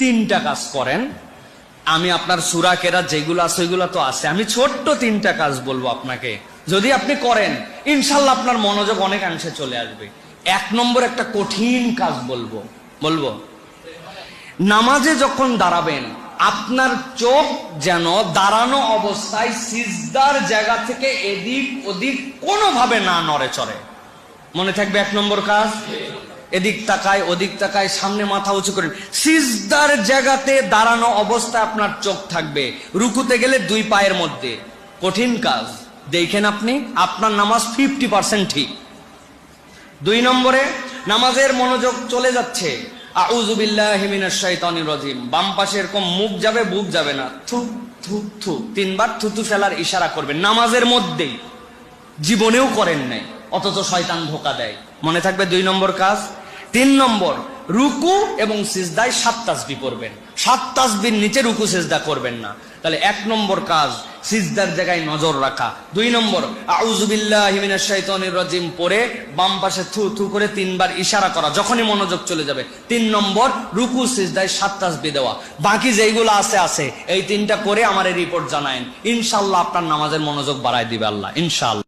তিনটা কাজ করেন। আমি আপনার সূরা কেরাত যেগুলো আছে ওইগুলো তো আছে, আমি ছোট্ট তিনটা কাজ বলবো আপনাকে, যদি আপনি করেন ইনশাল্লাহ আপনার মনোযোগ অনেকাংশে চলে আসবে। 1 নম্বর একটা কঠিন কাজ বলবো, নামাজে যখন দাঁড়াবেন আপনার চোখ যেন দাঁড়ানো অবস্থায় সিজদার জায়গা থেকে এদিক ওদিক কোনোভাবে না নড়ে চড়ে। মনে থাকবে 1 নম্বর কাজ। এদিক তাকায় ওদিক তাকায়, সামনে মাথা উঁচু করেন, সিজদার জায়গাতে দাঁড়ানো অবস্থায় আপনার চোখ থাকবে। রুকুতে গেলে 2 পায়ের মধ্যে। কঠিন কাজ, দেখেন আপনি আপনার নামাজ 50% ঠিক। 2 নম্বরে নামাজের মনোযোগ চলে যাচ্ছে, আউযু বিল্লাহি মিনাশ শাইতানির রাজিম, বাম পাশে এরকম মুখ যাবে বুক যাবে না, থু থু থু 3 বার থুতু ফেলার ইশারা করবেন নামাজের মধ্যেই, জীবনেও করেন নাই অথচ শয়তান ধোঁকা দেয়। মনে থাকবে 2 নম্বর কাজ। 3 নম্বর, রুকু এবং সিজদায় 7 তাসবিহ পড়বেন, 7 তাসবির নিচে রুকু সিজদা করবেন না। তাহলে 1 নম্বর কাজ সিজদার জায়গায় নজর রাখা। 2 নম্বর আউযু বিল্লাহি মিনাশ শাইতানির রাজিম পড়ে বাম পাশে থু থু করে 3 বার ইশারা করা যখনই মনোযোগ চলে যাবে। 3 নম্বর রুকু সিজদায় 7 তাসবিহ দেওয়া। বাকি যেইগুলো আছে এই 3টা করে আমারে রিপোর্ট জানায়েন, ইনশাআল্লাহ আপনার নামাজের মনোযোগ বাড়ায় দিবে আল্লাহ, ইনশাআল্লাহ।